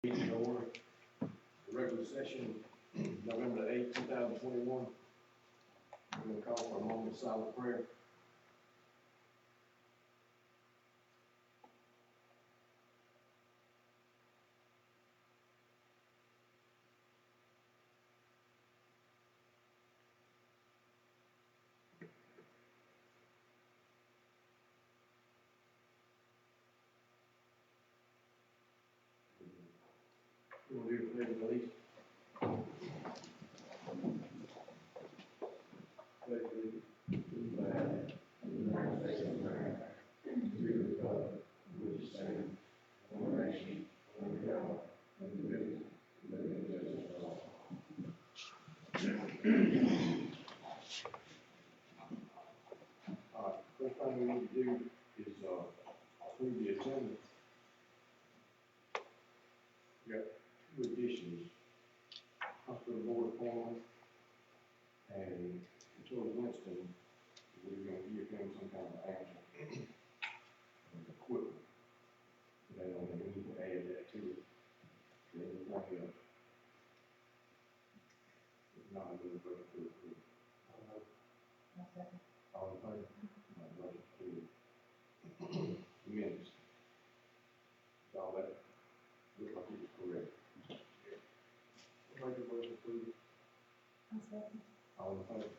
Meeting to order, the regular session, November the eighth, 2021. I'm going to call for a moment of silent prayer. You want to do the pledge of allegiance? Pledge of allegiance to the flag thing we need to do is, approve the agenda. We got two additions, hospital board appointment, and George Winston, we're gonna give him some kind of action. Equipment. They don't need to add that to it. Then we want to, it's not a little bit to approve. All in favor? Motion carried. Minutes. All that, look like it was correct. Make a motion to approve. All in favor?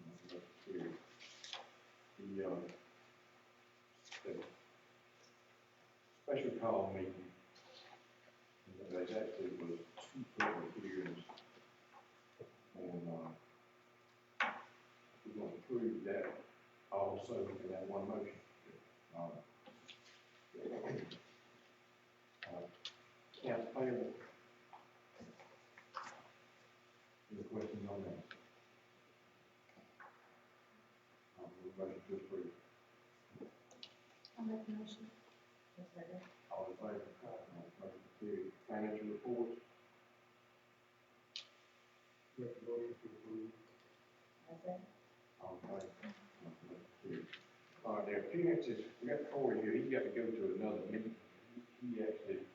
Motion carried. The special call meeting, there actually was two public hearings, and, we're gonna approve that also in that one motion. Accounts payable. Any questions on that? Motion to approve. I'll make a motion. All in favor? Motion carried. Financial report. Make a motion to approve. All in favor? Motion carried. Their appearances, we got Corey here, he's got to go to another meeting. He actually is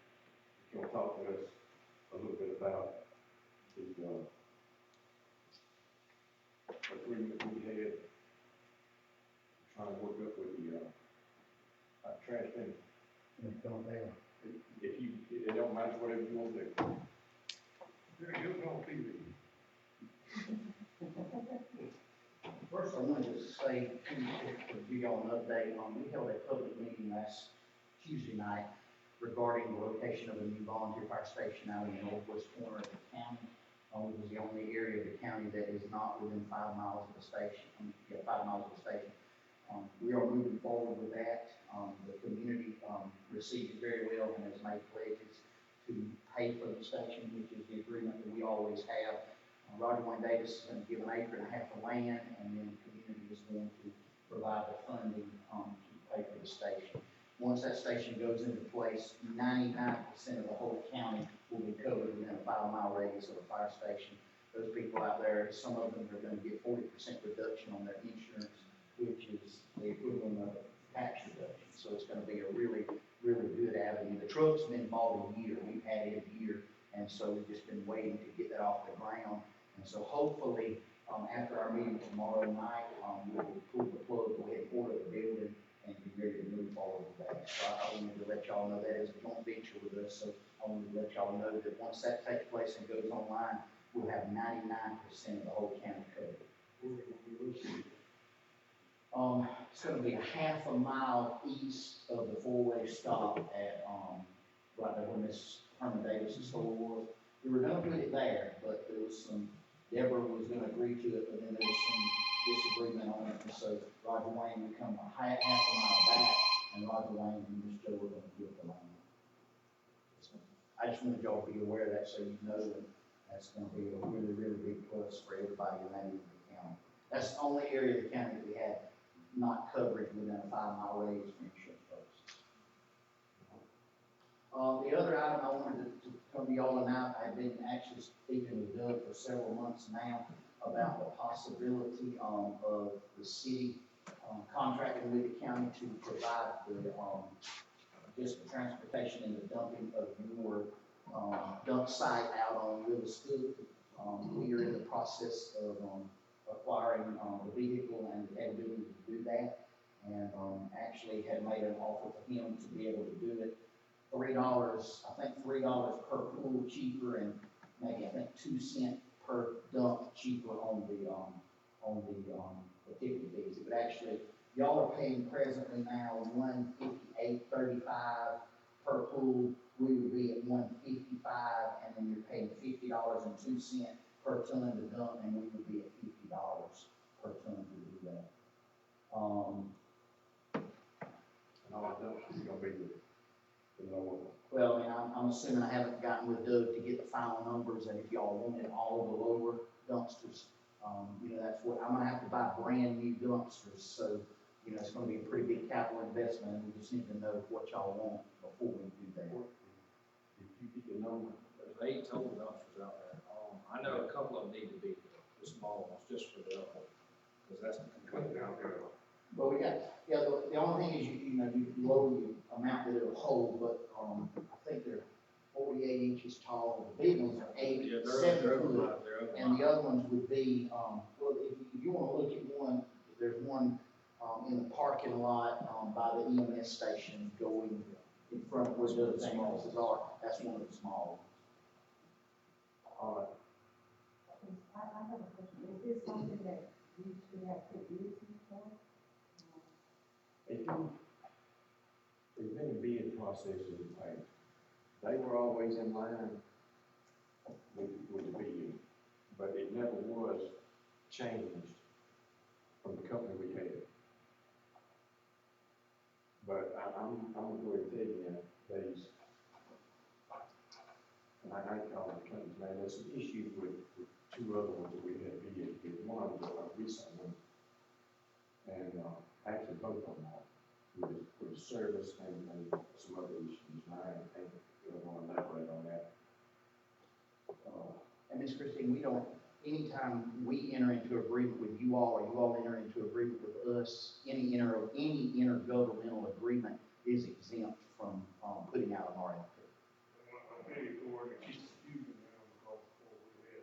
gonna talk to us a little bit about the, agreement we had, trying to work up with the, trash bin. If you, it don't matter, whatever you want to do. You're gonna be First, I wanted to say, to give y'all an update, we held a public meeting last Tuesday night regarding the location of a new volunteer fire station out in the northwest corner of the county. It was the only area of the county that is not within 5 miles of the station, 5 miles of the station. We are moving forward with that. The community received it very well and has made pledges to pay for the station, which is the agreement that we always have. Roger Wayne Davis is going to give an acre and a half of land, and then the community is going to provide the funding to pay for the station. Once that station goes into place, 99% of the whole county will be covered within a 5 mile radius of a fire station. Those people out there, some of them are going to get 40% reduction on their insurance, which is the equivalent of a tax reduction. So it's going to be a really, really good avenue. The truck's been bought a year. We've had it a year, and so we've just been waiting to get that off the ground. And so hopefully, after our meeting tomorrow night, we'll pull the plug, go ahead and order the building, and be ready to move forward with that. So I wanted to let y'all know that is a joint venture with us. So I wanted to let y'all know that once that takes place and goes online, we'll have 99% of the whole county covered. It's going to be a half a mile east of the four-way stop at right there where Miss Herman Davis' store was. We were going to put it there, but there was some. Deborah was going to agree to it, but then there was some disagreement on it, and so Roger Wayne would come half a mile back, and Roger Wayne and Miss Joe were going to give the land. So I just wanted y'all to be aware of that, so you know that that's going to be a really, really big plus for everybody in that area of the county. That's the only area of the county that we have not coverage within a 5 mile radius for insurance purposes. The other item I wanted to come to y'all tonight, I've been actually speaking with Doug for several months now about the possibility of the city contracting with the county to provide the just the transportation and the dumping of your dump site out on Willis-Cook. We are in the process of acquiring the vehicle and the ability to do that, and actually had made an offer to him to be able to do it. $3, I think $3 per pool cheaper, and maybe I think 2 cents per dump cheaper on the ticket fees. But actually, y'all are paying presently now $158.35 per pool. We would be at $155, and then you're paying $50.02 per ton to dump, and we would be at $50 per ton to do that. And all the dumpsters are gonna be the lower one. Well, I mean, I'm assuming I haven't gotten with Doug to get the final numbers, and if y'all wanted all of the lower dumpsters, You know, that's what, I'm gonna have to buy brand new dumpsters, so, you know, it's gonna be a pretty big capital investment, and we just need to know what y'all want before we do that. Did you get the number? There's 8 total dumpsters out there. I know a couple of them need to be the small ones, just for the, because that's the Cut complaint. down there. But we got, yeah, the only thing is you know, you lower the amount that it'll hold, but, I think they're 48 inches tall, the big ones are 8, Yeah, 7 they're over foot. line, they're over And the line. other ones would be, well, if you wanna look at one, there's one, in the parking lot, by the EMS station going in front of where the other ambulances are, that's one of the small ones. All right. I have a question. Is this something that we should have put bids in for? If you, there's been a bid process in the past. They were always in line with the bid, but it never was changed from the company we had. But I'm gonna go ahead and tell you now, these, and I call them companies, man, there's some issues with 2 other ones that we had bid, with one of them, a recent one. And, actually both of them are, with the service and some other issues, and I ain't gonna elaborate on that. And Ms. Christine, we don't, anytime we enter into agreement with you all, or you all enter into agreement with us, any intergovernmental agreement is exempt from, putting out an RFP. I tell you, Gordon, it keeps confusing now because before we had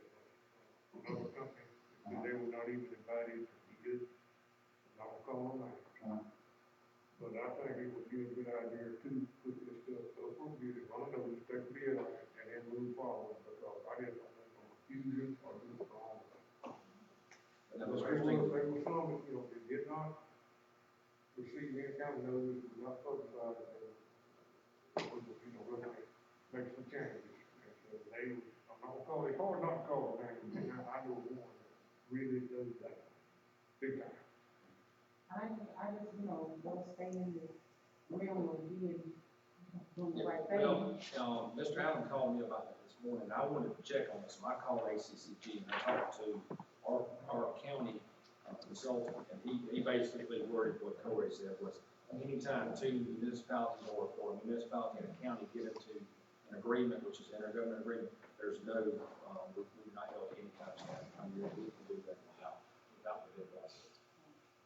another company, and they were not even invited to be good. And I'll call them out. But I think it would be a good idea to put this stuff up for bid, run those, take a bid on it, and then move forward, because I just don't want no confusion or do the wrong thing. And that was They Christine. were some, you know, they did not receive any kind of notice, was not publicized, and we were, you know, we're gonna make some changes. And so they, I'm not gonna call, it's hard not to call them, and I know one that really does that, big time. I just, you know, want to stay in the realm of being, doing the right thing. Well, Mr. Allen called me about that this morning, and I wanted to check on this, so I called ACCG, and I talked to our county consultant, and he basically worded what Corey said was, anytime 2 municipalities or a municipality and a county get into an agreement, which is an intergovernmental agreement, there's no, we're not held any kind of staff. I mean, we can do that without the bid process.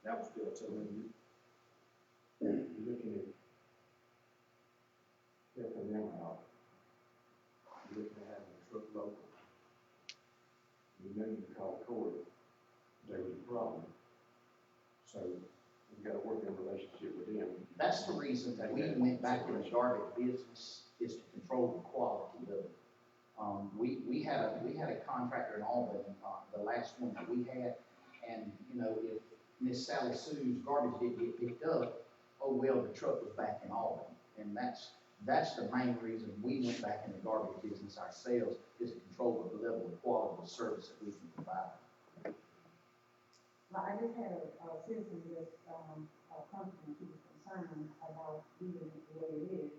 That was built to me. You're looking at helping them out. You're looking at having a truck local. You know you call Corey, there was a problem. So we've got a working relationship with them. That's the reason that we went back in the garbage business, is to control the quality of it. We had a contractor in Albany, the last one that we had, and, you know, if Miss Sally Sue's garbage didn't get picked up, oh, well, the truck was back in Albany. And that's the main reason we went back in the garbage business ourselves, is to control the level of quality of service that we can provide. Well, I just had a citizen just, come to me, she was concerned about leaving it the way it is.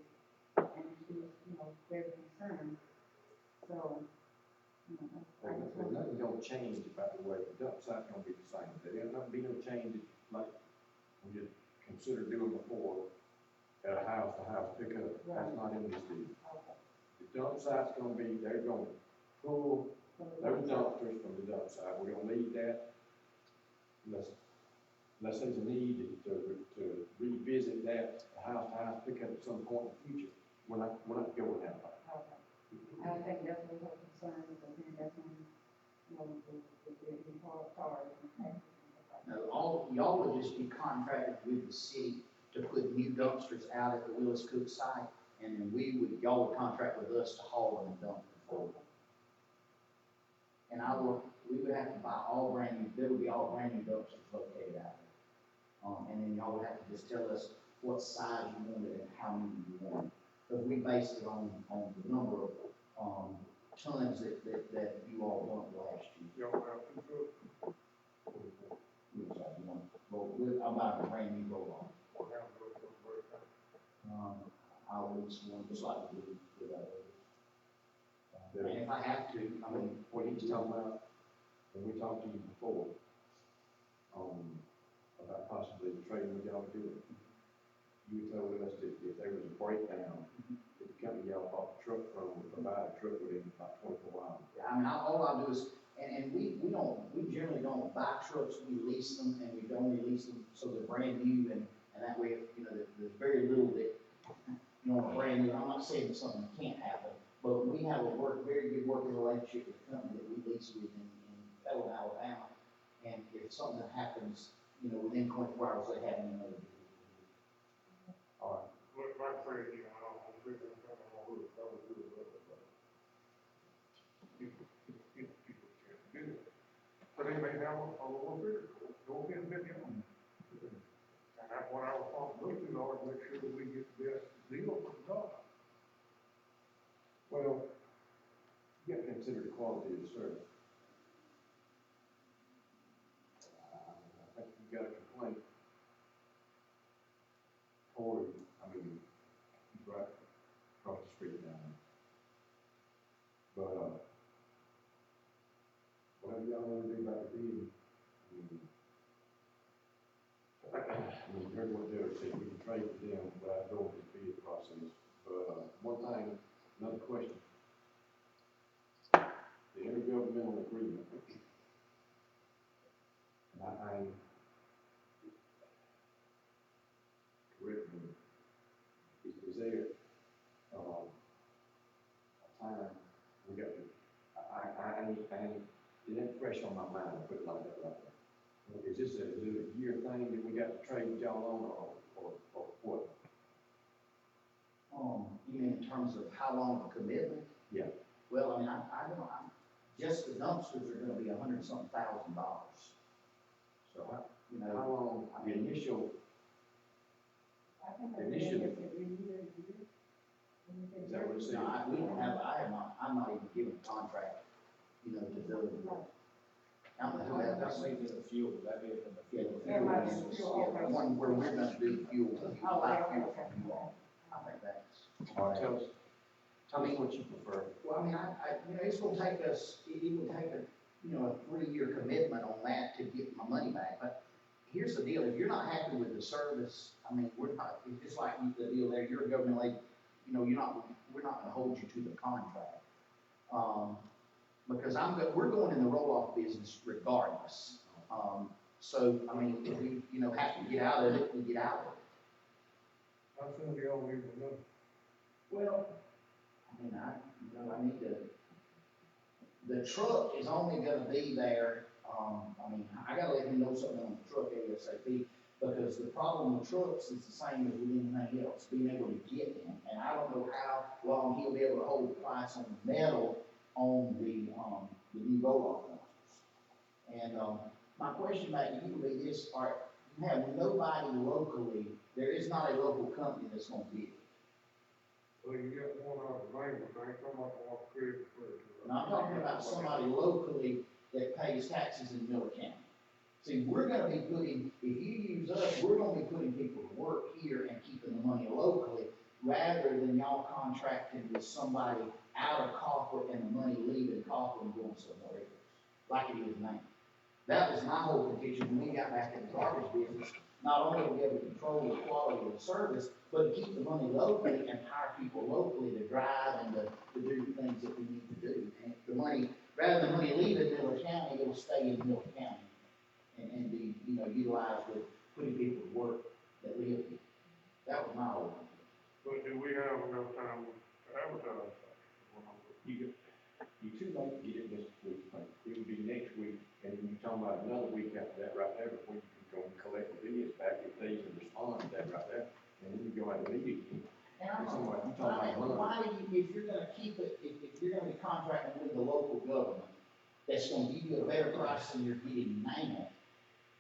And she was, you know, very concerned. So, you know, I just There's want nothing gonna change about the way the dump site's gonna be the same. There's not be no change like we just considered doing before at a house-to-house pickup. That's not in this deal. okay. The dump site's gonna be, they're gonna pull those dumpsters from the dump site. We're gonna leave that unless there's a need to revisit that house-to-house pickup at some point in the future. We're not going that way. Okay. I think that's what her concern is, I think that's when, you know, the hard cars and taxes and stuff like that. Now, y'all would just be contracted with the city to put new dumpsters out at the Willis Cook site, and then y'all would contract with us to haul them and dump them forward. And we would have to buy there would be all brand new dumpsters located out there. And then y'all would have to just tell us what size you wanted and how many you wanted. Because we base it on the number of, tons that you all dumped last year. Y'all have to go, Which I want, I'm buying a brand new roll-off. or have to go to the break time. I'll lease one just like we did with that. And if I have to, I mean, What he's talking about, when we talked to you before, about possibly trading with y'all to do it, you told us that if there was a breakdown, that the company y'all bought the truck from would provide a truck within about 24 hours. I mean, all I do is, and we generally don't buy trucks, we lease them, and we don't release them, so they're brand new, and that way, you know, there's very little that, you know, brand new, I'm not saying that something can't happen, but we have a very good working relationship with the company that we lease with in Pelham, Alabama, and if something happens, you know, within 24 hours, they have another vehicle. All right. But like I said, you know, I don't think I'm kind of all over, I would do it, but people can't do it. So they may have a little bit, go ahead and bid them. And that's what our responsibilities are, to make sure that we get the best deal for the job. Well, you got to consider the quality of the service. I think you got a complaint. Corey, I mean, he's right across the street down there. But, whatever y'all want to do about the bid, you heard what Derek said, we can trade with them without going through the bid process. But, one thing, another question. The intergovernmental agreement. And correct me, is there, a time we got to, it ain't fresh on my mind, to put it like that right there. Is it a year thing that we got to trade with y'all on, or what? You mean in terms of how long of a commitment? Yeah. Well, I mean, I don't, just the dumpsters are gonna be $100-something thousand. So, you know. How long, the initial, I think I Initially. read it every year. is that what it says? No, we don't have, I'm not even given a contract, you know, to do it. I'm gonna How have that that, may be the fuel, would that be from the fuel? That might be the fuel. yeah, the one where we're gonna do the fuel, Oh, buy okay, fuel okay. from you all. I think that's. All right, tell us what you prefer. Well, I mean, you know, it's gonna take us, it would take a, you know, a 3-year commitment on that to get my money back, but here's the deal, if you're not happy with the service, I mean, we're not, it's just like the deal there, you're a government aid, you know, we're not gonna hold you to the contract. Because we're going in the roll-off business regardless. So, I mean, if we, you know, have to get out of it, we get out of it. How soon do y'all need to know? Well, I mean, I need to, the truck is only gonna be there, I mean, I gotta let him know something on the truck ASAP, because the problem with trucks is the same as with anything else, being able to get them. And I don't know how long he'll be able to hold the price on the metal on the new roll-off dumpsters. And, my question back to you would be this, you have nobody locally, there is not a local company that's gonna bid. Well, you got one out of the bank, but I ain't talking about one credit for it. And I'm talking about somebody locally that pays taxes in Miller County. See, we're gonna be putting, if you use us, we're gonna be putting people to work here and keeping the money locally, rather than y'all contracting with somebody out of Coffee and the money leaving Coffee and going somewhere else, like it is now. That was my whole condition when we got back in the garbage business, not only to be able to control the quality of the service, but to keep the money locally and hire people locally to drive and to do the things that we need to do. And the money, rather than money leaving Miller County, it'll stay in Miller County and be, you know, utilized with putting people to work that live here. That was my whole thing. But do we have enough time to advertise? You too late to get it this week, like, it would be next week, and then you're talking about another week after that right there, before you can go and collect the bids back, if they even respond to that right there, and then you go out and meet again. And I'm, It's somewhere, you I talking mean, about why do you, if you're gonna keep it, if you're gonna be contracting with the local government, that's gonna give you a better price than you're getting now,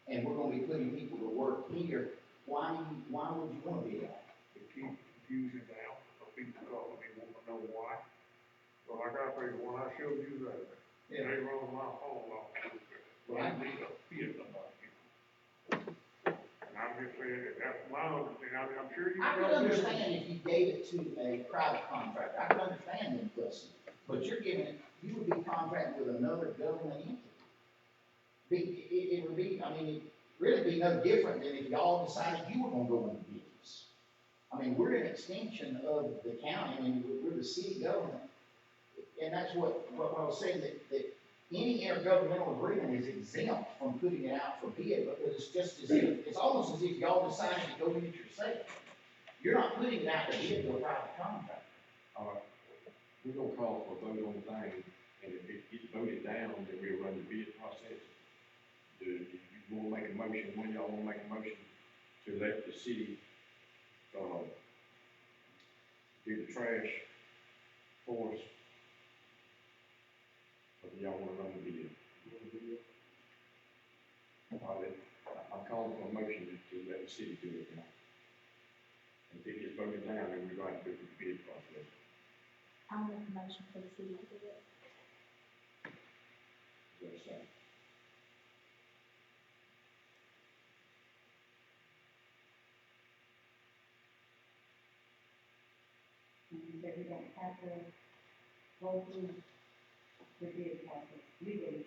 and we're gonna be putting people to work here, why would you wanna be that? To keep confusion down, so people call me, want to know why. Well, like I say, when I showed you that, they run my phone off. Well, I need a fit about you. And I'm just saying, that that's my understanding, I mean, I'm sure you. I could understand if you gave it to a private contractor, I could understand them, but you're giving it, you would be contracting with another government entity. it would be, I mean, it'd really be no different than if y'all decided you were gonna go into business. I mean, we're an extension of the county, I mean, we're the city government. And that's what I was saying, that any intergovernmental agreement is exempt from putting it out for bid, because it's just as if, it's almost as if y'all decided to go get it yourself. You're not putting it out to bid to a private contractor. All right, we're gonna call for a vote on the thing, and if it gets voted down, then we'll run the bid process. Do you wanna make a motion, when y'all wanna make a motion to let the city, do the trash for us? Or do y'all wanna run the bid? All right, I'm calling for a motion to let the city do it now. And if it gets voted down, then we're going to do the bid process. I'll make a motion for the city to do it. Is that a second? And that we don't have to go through the bid process legally.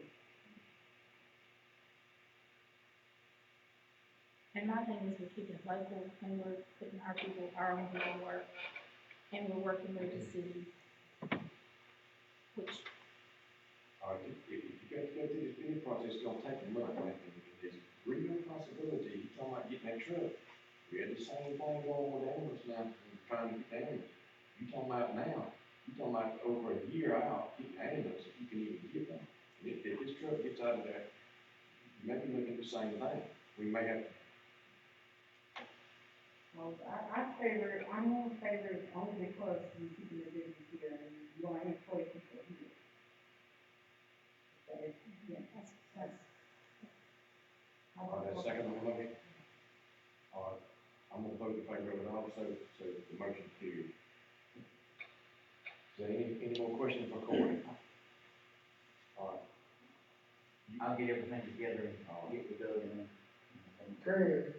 And my thing is we're keeping it local and we're putting our people, our own people to work. And we're working with the city. Which, All right, if you got to go through this bid process, it's gonna take a month, man. There's a real possibility, you talking about getting that truck. We had the same thing going with ambulance now, we're trying to get ambulance. You talking about now, you talking about over a year out, getting ambulance, if you can even get one. And if this truck gets out of there, you may be looking at the same thing. We may have to. Well, I'm more in favor only because you're keeping the business here and you want to employ people here. That is, yeah, that's. All right, that's second on the motion. All right, I'm gonna vote in favor of it also, so the motion carries. Is there any more questions for Corey? All right. I'll get everything together and I'll get with Doug and then. Craig,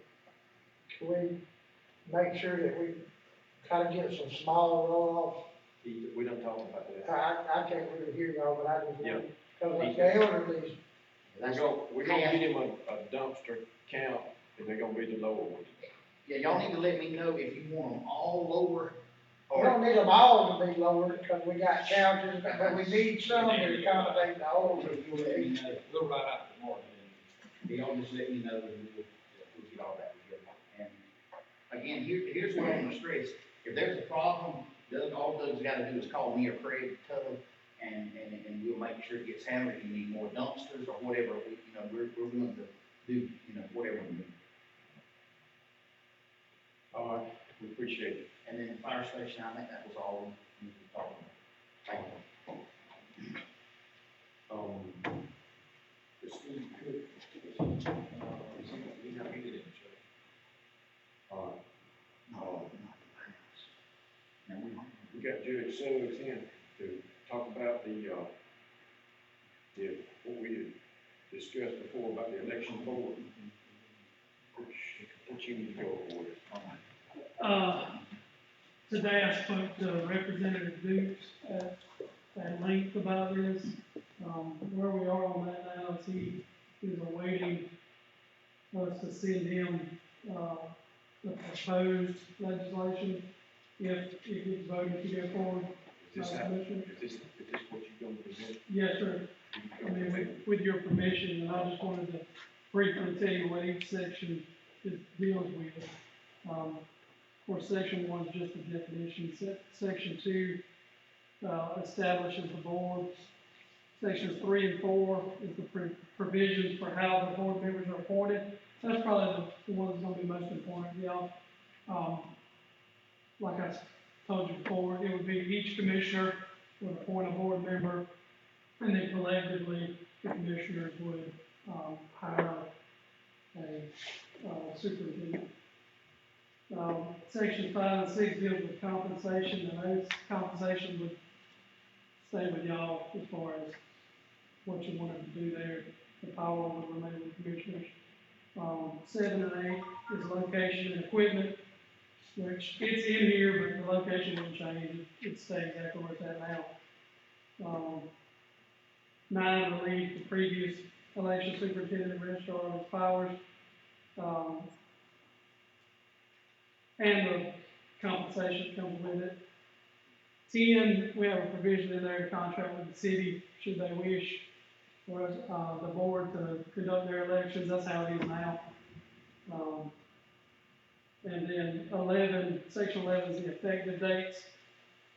can we make sure that we try to get some small roll-offs? We don't talk about that. I can't really hear y'all, but I just, Yeah. because like the elderly, We're gonna get him a dumpster count, and they're gonna be the lower ones. Yeah, y'all need to let me know if you want them all lower, we don't need them all to be lowered, because we got couches, but we need some to accommodate the older. you'll let me know. We'll write out the market. Y'all just let me know and we'll get all that together. And again, here's what I'm gonna stress. If there's a problem, all Doug's gotta do is call me or Craig Tug, and we'll make sure it gets handled. If you need more dumpsters or whatever, we're willing to do, whatever we need. All right, we appreciate it. And then the fire station, I think that was all we talked about. The Steve Cook, He's not getting it, Chuck. all right, No, no, we got Judge Suggs in to talk about what we had discussed before about the election board. What you need to go over. Today I spoke to Representative Dukes at length about this. Where we are on that now is he is awaiting us to send him, the proposed legislation if it's voted to go forward. Is this what you're going to present? Yes, sir. I mean, with your permission, and I just wanted to briefly tell you what each section deals with. Of course, section 1 is just the definition. Section 2 establishes the board. Sections 3 and 4 is the provisions for how the board members are appointed. That's probably the one that's going to be most important, y'all. Like I told you before, it would be each commissioner would appoint a board member, and then collectively the commissioners would hire a superintendent. Section 5 and 6 deals with compensation, and those compensation would stay with y'all as far as what you wanted to do there. The power would remain with the commissioners. 7 and 8 is location and equipment, which it's in here, but the location wouldn't change. It stays exactly where it's at now. 9 relieves the previous election superintendent, registrar, Ms. Powers, and the compensation that comes with it. 10, we have a provision in there to contract with the city, should they wish, for us, the board to conduct their elections, that's how it is now. And then 11, section 11 is the effective dates.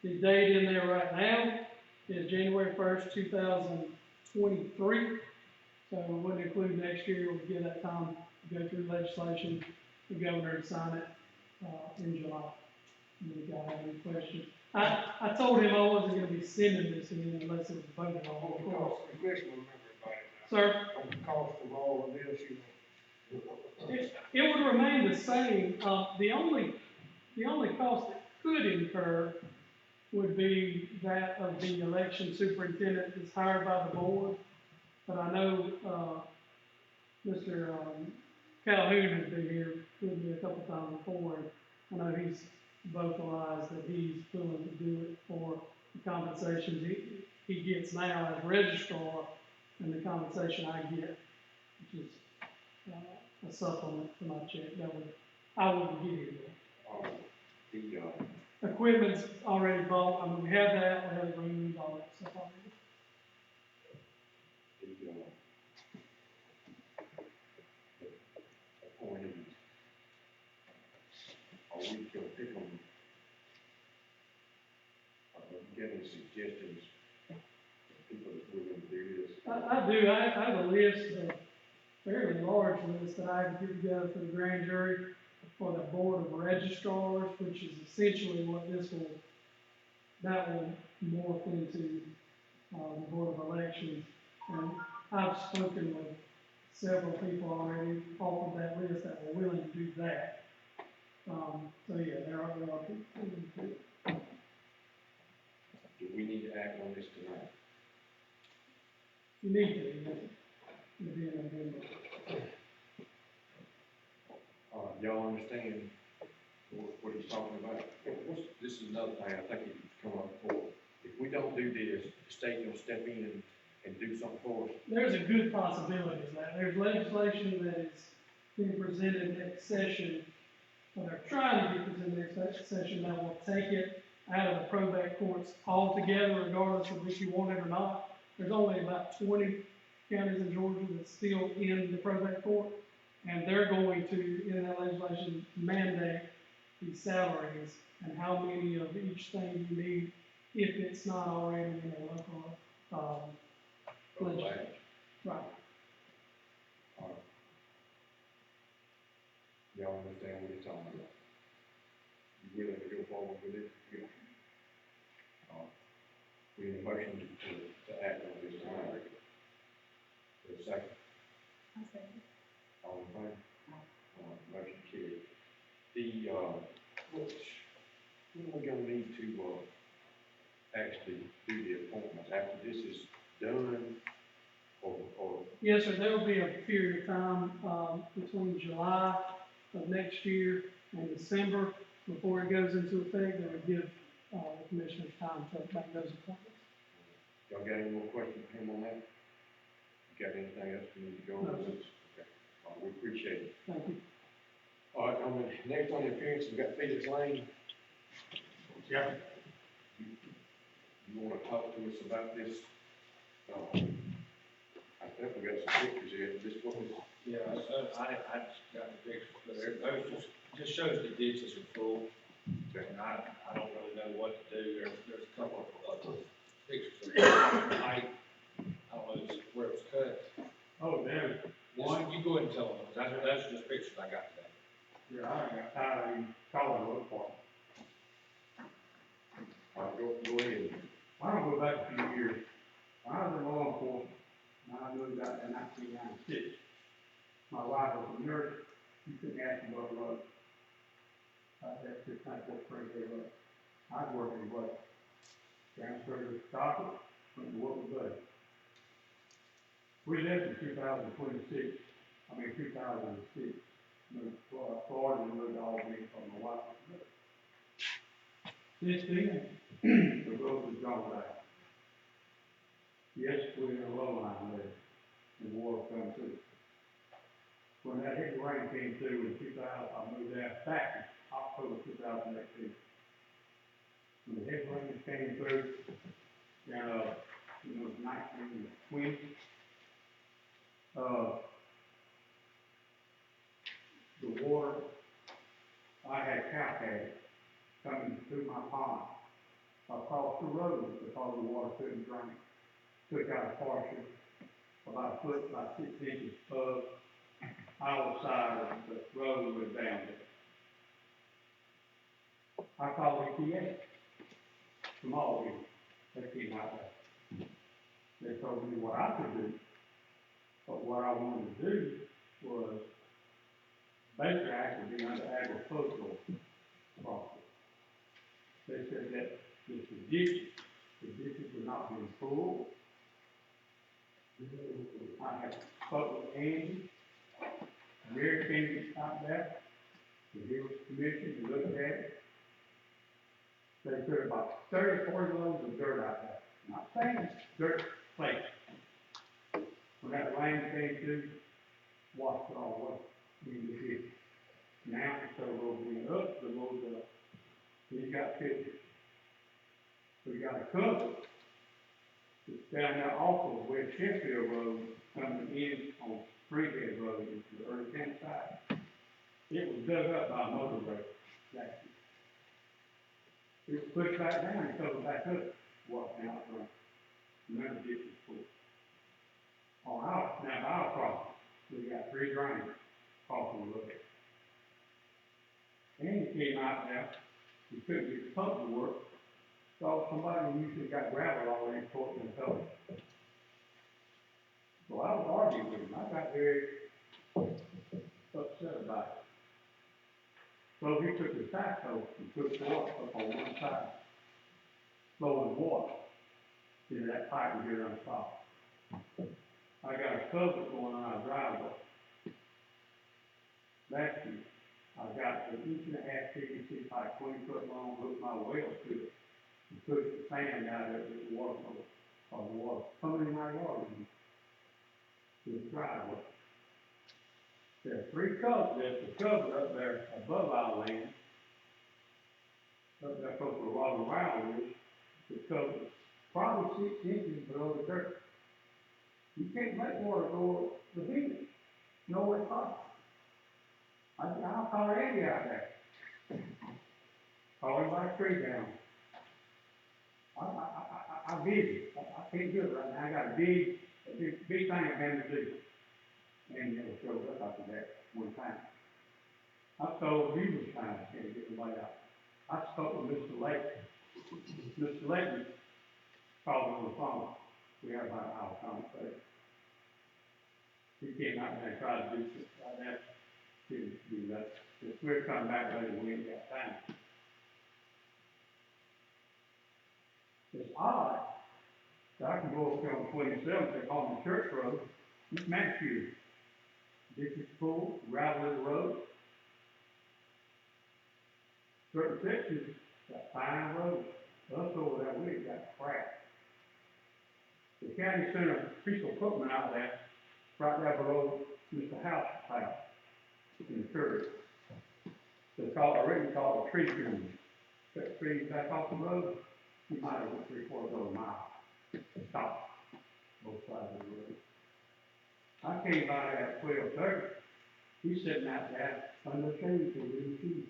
The date in there right now is January 1st, 2023. So it wouldn't include next year, we'll give that time to go through legislation, the governor to sign it, in July. And if y'all have any questions. I told him I wasn't gonna be sending this in unless it was voted on, On of the course. cost, the question will remember about it now. Sir? On the cost of all of this, you know. It would remain the same. The only cost that could incur would be that of the election superintendent that's hired by the board. But I know, Mr. Calhoun has been here with me a couple times before, and I know he's vocalized that he's willing to do it for the compensation he gets now as registrar and the compensation I get, which is, a supplement to my check, I wouldn't get it. Equipment's already bought, I mean, we have that, we have the rooms, all that stuff already. Appointees. Are we gonna pick them? You got any suggestions? People that we're gonna do this? I do, I have a list, a fairly large list that I can put together for the grand jury for the board of registrars, which is essentially what that will morph into, the board of elections. And I've spoken with several people already off of that list that were willing to do that. So yeah, there are people willing to do it. Do we need to act on this tonight? You need to, you be in November. Y'all understand what he's talking about? This is another thing I think he's come up before. If we don't do this, the state will step in and do something for us. There's a good possibility of that. There's legislation that is being presented next session, or they're trying to get presented next session that will take it out of the probate courts altogether, regardless of if you want it or not. There's only about 20 counties in Georgia that's still in the probate court, and they're going to, in that legislation, mandate these salaries and how many of each thing you need if it's not already in a local, legislation. Right. Y'all understand what he's talking about? You willing to go forward with it? Yeah. We need a motion to act on this tonight. For a second, I'll say, all in favor? Motion carried. When are we gonna need to, actually do the appointments after this is done? Or Yes, sir, there will be a period of time, between July of next year and December before it goes into effect that would give, the commissioners time to make those appointments. y'all got any more questions for him on that? Got anything else we need to go over? No, sir. Okay, we appreciate it. Thank you. All right, next on the appearance, we've got Felix Lane. Yeah. You wanna talk to us about this? I think we got some pictures here, this what was, Yeah, I just got the pictures, but those just shows the ditches are full, and I don't really know what to do, there's a couple of pictures of height, I don't know where it was cut. Oh, damn. You go ahead and tell them, that's just pictures I got today. Yeah, I got tired of you calling it for. go ahead. I don't go back a few years. When I was in law enforcement, and I moved out in 1996. My wife was a nurse. You couldn't ask me what it was. That's just like what spring they was. I was working what? Transferred to Stockton, went to work with Buddy. We lived in 2006. 2006. Moved to Florida and moved to Albany from my wife. Since then, the road has gone back. Yes, we're in a low line there. and water come through. When that heavy rain came through in 2000, I moved out back in October 2018. When the heavy rain came through, and, it was 1920, the water, I had cow calves coming through my pond across the road because the water couldn't drain. Took out a portion about a foot, about 6 inches of our side of the road was down there. I called EPA from Albany. They came out there. They told me what I could do, but what I wanted to do was basically I could be under agricultural property. They said that the ditches were not being full. I had spoke with Andy, Mary came out there, the Hills Commission, to look at it. They put about 30, 40 loads of dirt out there. Not sand, dirt, clay. When that rain came through, washed it all away in the ditch. Now, instead of road being up, the road's up. We got pictures. We got a cover. It's down there off of West Sheffield Road, coming in on Springhead Road into the Early County side. It was dug up by a motorway, actually. It was pushed back down and covered back up, walking out from another ditch was full. On our property, we got 3 drains crossing the road. And he came out there, he couldn't get the pump to work, so somebody usually got gravel all in put in the cover. So I was arguing with him. I got very upset about it. So he took his backhoe and put the water up on one side, flowing water into that pipe we get on the top. I got a culvert going on our driveway. Last year, I got an 1.5 PVC pipe, 20 foot long, hooked my well to it, and pushed the sand out of it with the water flow, or the water coming in my yard to the driveway. There's 3 culverts, there's a culvert up there above our land, up there close to where the ground is. The culvert is probably 6 inches below the dirt. You can't let water go the beach. No way possible. I'll call Andy out there. Call him by a tree down. I'm busy. I can't do it right now. I got a big thing I have to do. And never showed up after that one time. I told numerous times I can't get the light out. I spoke with Mr. Layton. Mr. Layton called me on the phone. We had about an hour conversation. He came out there and tried to do something like that. Didn't do that. If we're coming back later, we ain't got time. It's odd that I can go up here on 27th on the church road, it's Mansfield. Ditch is full, gravel in the road. Certain sections got fine roads. Us over there, we got crap. The county sent a piece of equipment out there, right there below Mr. House's house in the church. It's already called a tree trimming. That tree back off the road, you might have went 3/4 of a mile. Stop both sides of the road. I came by there at 12:30. He's sitting out there under the shade for the shoes.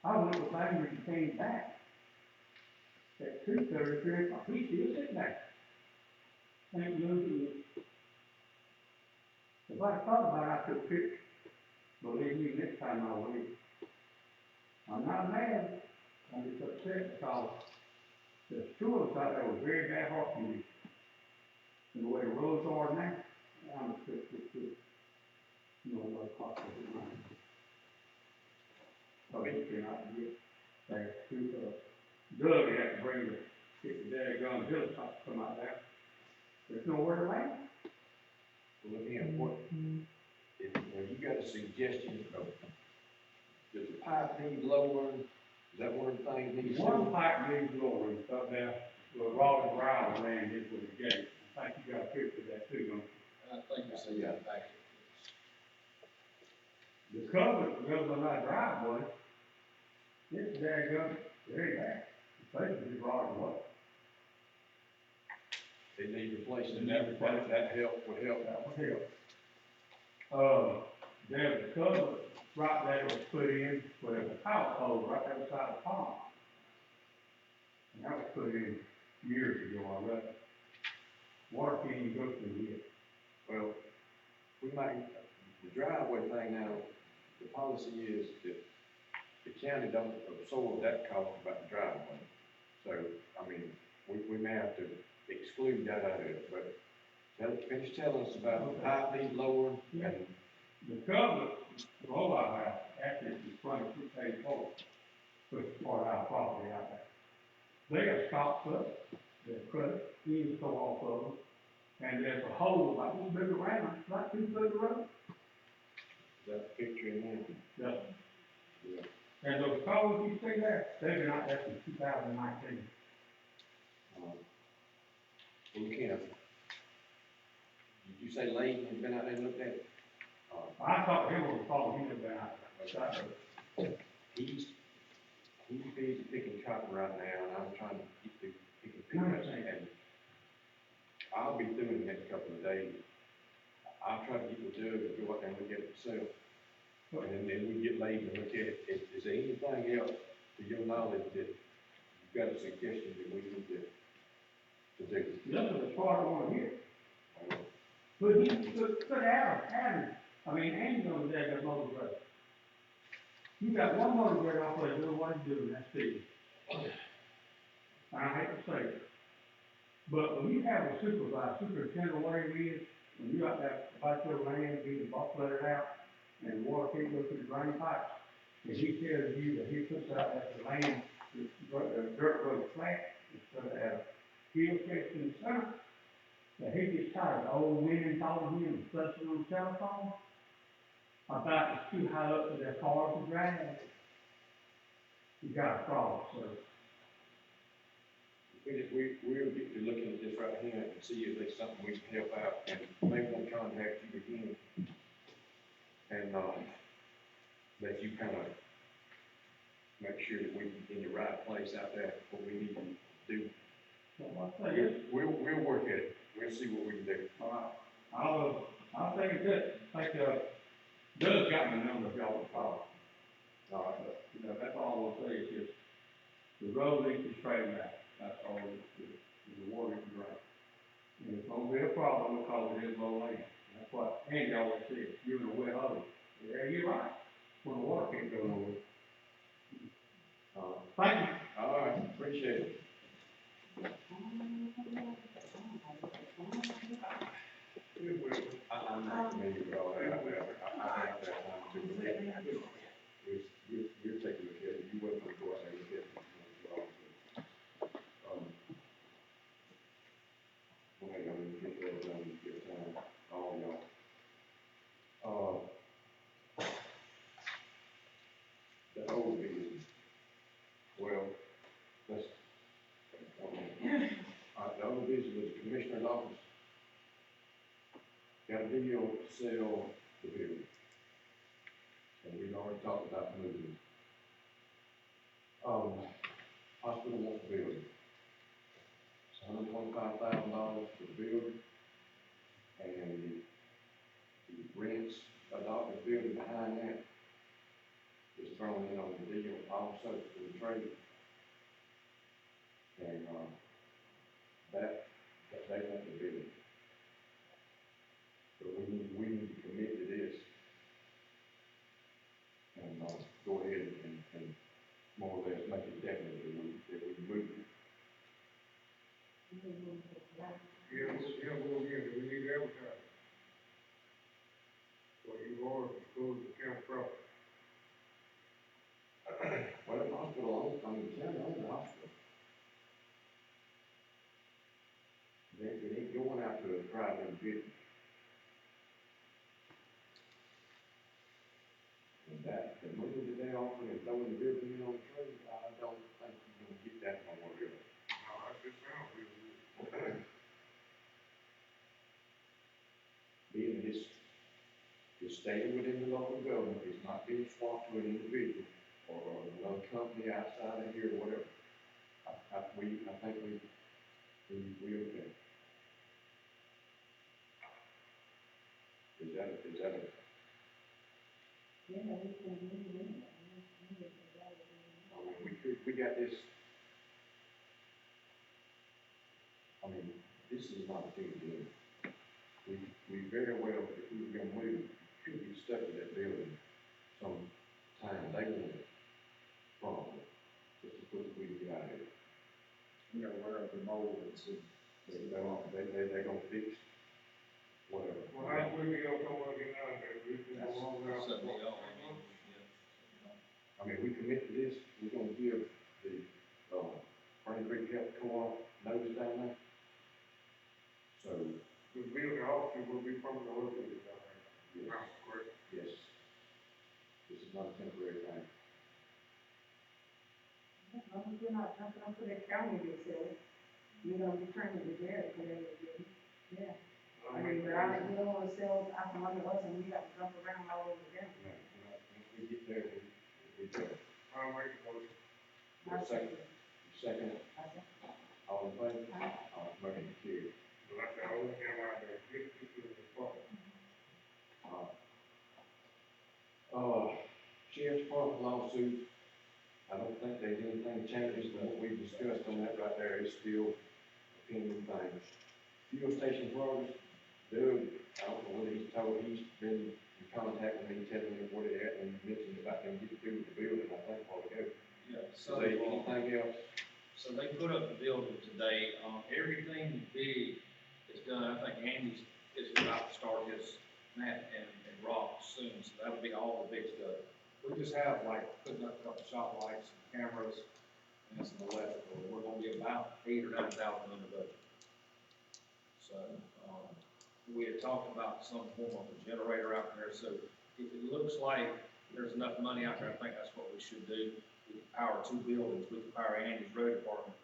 I went with him and came back at 2:30, 3 o'clock. He's still sitting there. Ain't moving. If I thought about it, I took pictures. Believe me, next time I'll wait. I'm not mad. I'm just upset because the schools out there was very bad heart condition. And the way the roads are now, I'm upset with this. You know what possible is mine. So he cannot get there to Doug had to bring the get the daggone hill top to come out there. There's nowhere to land. Well, again, when you got a suggestion, does the pipe need lowering? Is that one of the things needs? One pipe needs lowering up there, where Robert Brown land is with the gate. I think you got a picture of that too, don't you? I think we see that back. The cover that goes on that driveway, it's daggone very bad. It's basically rotted away. They need replacing, and that help, would help. That would help. There's a cover right there was put in with a power pole right there beside the pond. And that was put in years ago already. Water can't even go through it. Well, we might, the driveway thing now, the policy is that the county don't absorb that cost about the driveway. So, I mean, we may have to exclude that out of it, but finish telling us about the height needs lower and. The cover, the rollout house, actually is running through page 4, which is part of our property out there. They are stopped up, they're cut, things go off of them, and there's a hole like this big around, like 2 foot of the road. Is that the picture in there? Yeah. Yeah. And those colors you see there, they've been out there since 2019. Well, we can't. Did you say Layton has been out there and looked at it? I talked to him on the phone, he's been out there. He's busy picking cotton right now, and I'm trying to keep picking peanuts, and I'll be through in the next couple of days. I'll try to get with Doug and go out there and look at it myself, and then we get laid and look at it. Is there anything else, to your knowledge, that you've got a suggestion that we need to do? Nothing as far as I want to hear. Well, But he could Adam, I mean, Andy knows that got motor grader. You got one motor grader out there doing what he's doing, that's Steve. And I hate to say it, but when you have a superintendent, whatever he is, when you out there about your land, being box let it out, and the water can't go through the drain pipes, and he tells you that he puts out that the land, the dirt road flat, instead of a hill fence in the center, that he gets tired of old women calling him and fussing on the telephone about it's too high up for their cars to drive. You got a problem, sir. We'll get to looking at this right here and see if there's something we can help out, and maybe we'll contact you again. And, let you kind of make sure that we're in the right place out there, what we need to do. Well, I say this, We'll work at it, we'll see what we can do. I'll take it good. Doug's got my number if y'all want to call. All right, but, you know, that's all I'll say is just, the road needs to straighten out. That's all it is, the water needs to drain. And it's gonna be a problem because it is low land. That's what Andy always says, you're in a wet hole. Yeah, you're right, when the water can't go nowhere. Thank you. All right, appreciate it. I'm not familiar with all that. I have that time too. You're taking a look at it. You wouldn't go out there and look at it. Well, I'm gonna get that done, get time, all y'all. The old business. Well, let's, the old business was the commissioner's office. Got a deal to sell the building. And we've already talked about moving. Hospital wants the building. It's $125,000 for the building. And the rents, adopted building behind that is thrown in on the deal also for the trade. And, that they want the building. But we need to commit to this. And, go ahead and more or less make it definite that we move it. Well, we need to advertise. So you are supposed to count property. Well, the hospital, I mean, the county owns the hospital. It ain't going out to a private business. And that, the money that they offer and throwing the building in on the trade, I don't think you're gonna get that from one girl. No, I just found it. staying within the local government, it's not being swapped to an individual or another company outside of here or whatever. I think we okay. Is that a, Yeah, we can do it. I mean, we got this. I mean, this is not a thing to do. We very well, if we were gonna move, could be stuck with that building some time. They want it probably, just to put the weed out of it. You know, where the mold is, They gonna fix whatever. Well, how quick you gonna come and get out there? We can go on out. something else, I mean, yeah. I mean, we commit to this, we're gonna give the, Spring Creek Health Co-op notice down there. So, The building officer will be permanent located down there. yes, Correct. yes, this is not a temporary thing. As long as we're not jumping up to the county themselves, we're gonna be trying to be there for everything. Yeah. I mean, but we don't wanna sell out from under us and we got to jump around all over again. Once we get there, we go. I'll make a motion. Second, I said, all in favor? Aye. Motion carried. Like I always come out there, get to the spot. Sheriff's Department lawsuit, I don't think there's anything changes than what we discussed on that right there, it's still a pending thing. Fuel station progress, Doug, I don't know whether he's told, he's been in contact with me, telling me what it at, and he mentioned about them getting through with the building, I think, while ago. Yeah, Is so, there anything else? so they put up the building today, everything big is done, I think Andy's is about to start his mat and rock soon, so that'll be all the big stuff. We just have like putting up a couple shop lights, some cameras, and some electrical, we're gonna be about $8,000 or $9,000 under budget. So, we had talked about some form of a generator out there, so if it looks like there's enough money out there, I think that's what we should do. We can power 2 buildings, we can power Andy's road department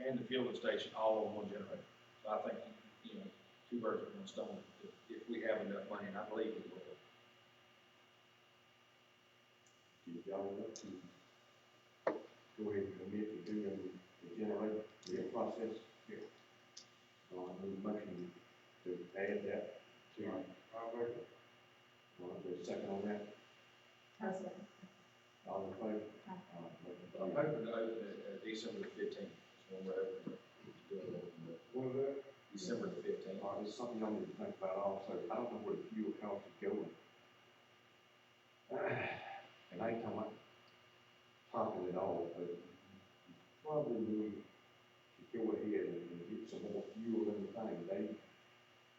and the fueling station all on one generator. So I think, you know, 2 birds with 1 stone, if we have enough money, and I believe we will. If y'all want to go ahead and commit to doing the generator, the process, here. Need a motion to add that to, I'll make it. there's a second on that, I said, all in favor? Aye. Motion But I'm carried. hoping to open it December 15th, so we're opening it. What is that? December 15th. All right, there's something y'all need to think about also, I don't know where the fuel cost is going. And I ain't talking about topping it all, but you probably need to go ahead and get some more fuel in the thing.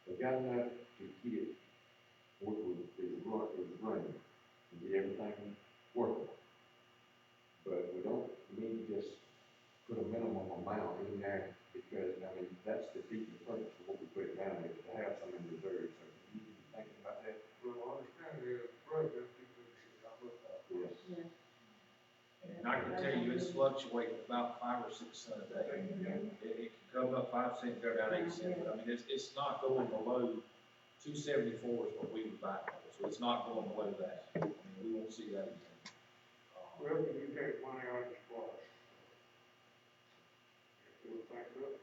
They got enough to get what is running, and get everything working. But we don't need to just put a minimum amount in there, because, I mean, that's defeating the purpose of what we put it down there, to have some in reserve, so you need to be thinking about that. Well, I understand the president, people should have looked at. Yes. yeah. And I can tell you, it's fluctuating about 5 or 6 cents a day. It can come up 5 cents, go down 8 cents, but I mean, it's not going below 274 is what we would buy, so it's not going below that. I mean, we won't see that again. Well, you take money out of the spot. It will back up.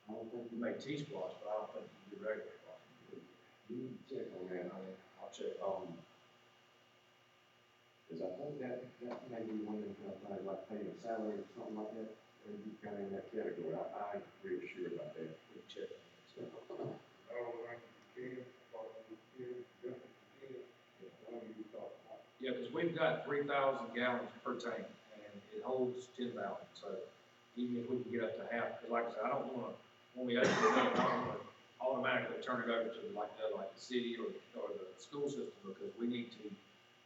I don't think You may T-Splosh, but I don't think you do regular splosh. you need to check on that. I'll check. Cause I think that may be one of the kind of things like paying a salary or something like that, and you kind of in that category, I ain't real sure about that. We can check. I don't think you can, but you can, definitely can. Whatever you talk about. Yeah, because we've got 3,000 gallons per tank, and it holds 10,000, so even if we can get up to half, because like I said, I don't wanna, when we open it up, I don't wanna automatically turn it over to like the city or the school system, because we need to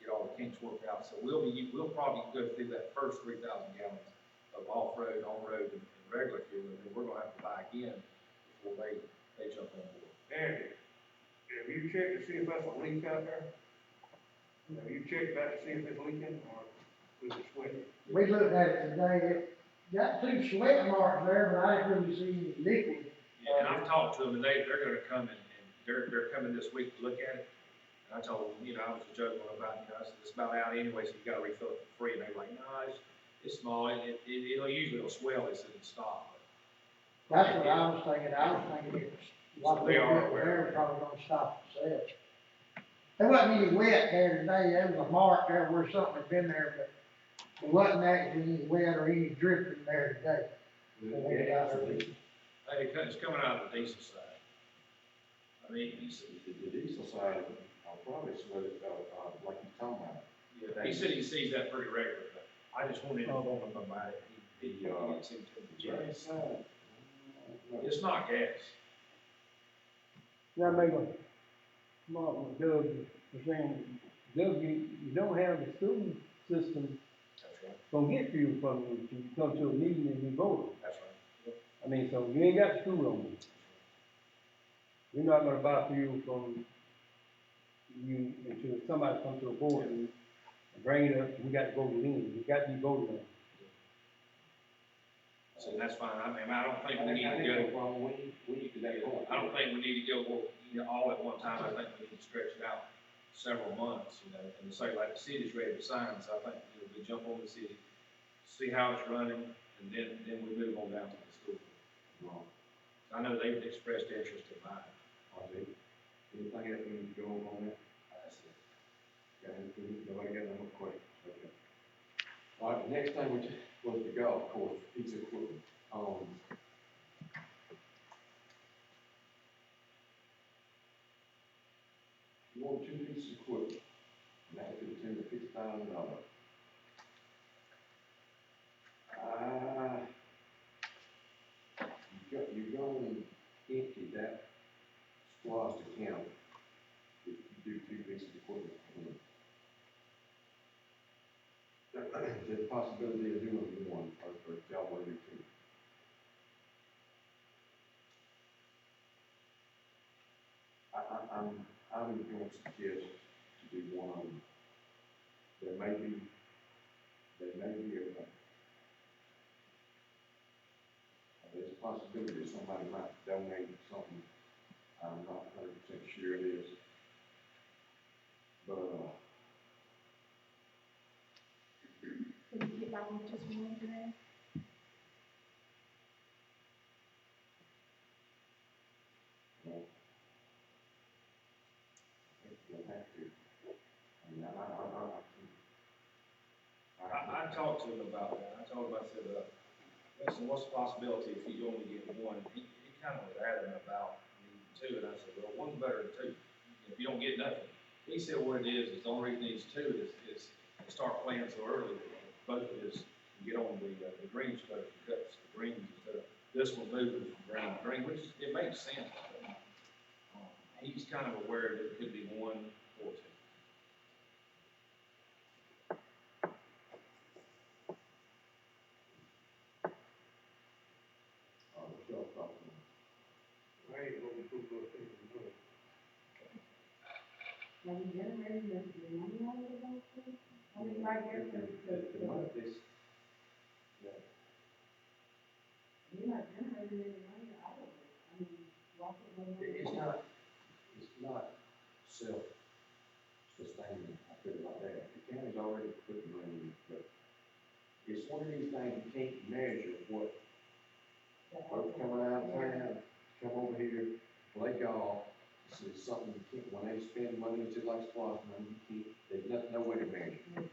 get all the kinks worked out. So we'll probably go through that first 3,000 gallons of off-road, on-road, and regular fuel, and then we're gonna have to buy again before they jump on board. Andy, have you checked to see if that's a leak out there? Have you checked that to see if it's leaking, or is it sweating? We looked at it today, got two sweat marks there, but I didn't really see any liquid. Yeah, and I've talked to them, and they're gonna come and they're coming this week to look at it. And I told them, you know, I was joking about, you know, I said, it's about out anyway, so you gotta refill it for free, and they were like, no, it's small, it'll usually swell, it doesn't stop. That's what I was thinking, it's, So what they are they're aware. probably gonna stop themselves. There wasn't any wet there today, there was a mark there where something had been there, but there wasn't actually any wet or any dripping there today. When they got there. Hey, it's coming out of the diesel side. I mean, The diesel side, I'll probably sweat it, like you're talking about. yeah, he said he sees that pretty regularly, but I just wanted to inform him about it. He didn't seem to. The drain side, It's not gas. Now, make a, Mark, what Doug was saying, Doug, you don't have the school system That's right. gonna get fuel from you if you come to a meeting and you vote. That's right. I mean, so you ain't got school on you. You're not gonna buy fuel from you until somebody comes to a board and bring it up, we got to vote it in, we got to be voted on. So that's fine. I mean, I don't think we need to go. We need to that point. I don't think we need to go, you know, all at one time. I think we need to stretch it out several months, you know, and say like the city's ready to sign, so I think, you know, we jump on the city, see how it's running, and then we move on down to the school. Wrong. I know they've expressed interest in mine. Anything else we need to go on that? That's it. Got anything, nobody got no more questions, okay. All right, the next thing was the golf course, piece of equipment. You want two pieces of equipment, and that could be $10,000 to $50,000. You're going to empty that SPOS account if you do two pieces of equipment. There's a possibility of doing one, or y'all want to do two. I'm going to suggest to do one of them. There may be there's a possibility that somebody might donate something. I'm not 100% sure it is. But, Can you get by with just one today? well, I think you'll have to. I mean, I talked to him about that. I told him, I said, listen, what's the possibility if you only get one? He kind of was adamant about needing two, and I said, well, one's better than two. If you don't get nothing. He said what it is the only reason he needs two is to start playing so early that both of us can get on the green stuff, cuts the greens instead of this one moving from green to green, which it makes sense. But, he's kind of aware that it could be one or two. what's your thoughts on it? I ain't gonna put those things in the money. Have you generated the money out of those two? I mean, right there, The money, this, yeah. you're not generating any money out of it. I mean, why put no money? It's not self-sustaining, I put it like that. The county's already putting money in, but it's one of these things you can't measure what folks coming out of town, come over here, play golf. It's something you can't, when they spend money, it's just like SPOS money, you can't, there's no way to measure.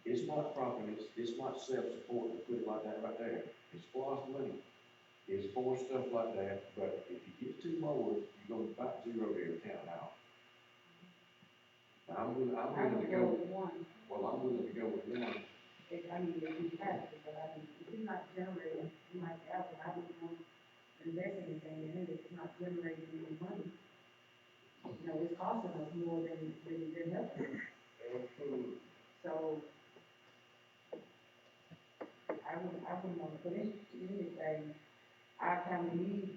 It's not profit, it's not self-supporting, to put it like that right there. It's SPOS money. It's for stuff like that, but if you get two mowers, you're gonna about zero their account out. Now, I'm willing I to would go, go with one, well, I'm willing to go with one. if you have to, but I mean, if it's not generating, you might have, I don't know, invest anything in it, if it's not generating any money. You know, it's costing us more than helping, Absolutely. so. I wouldn't want to put in anything, our county needs,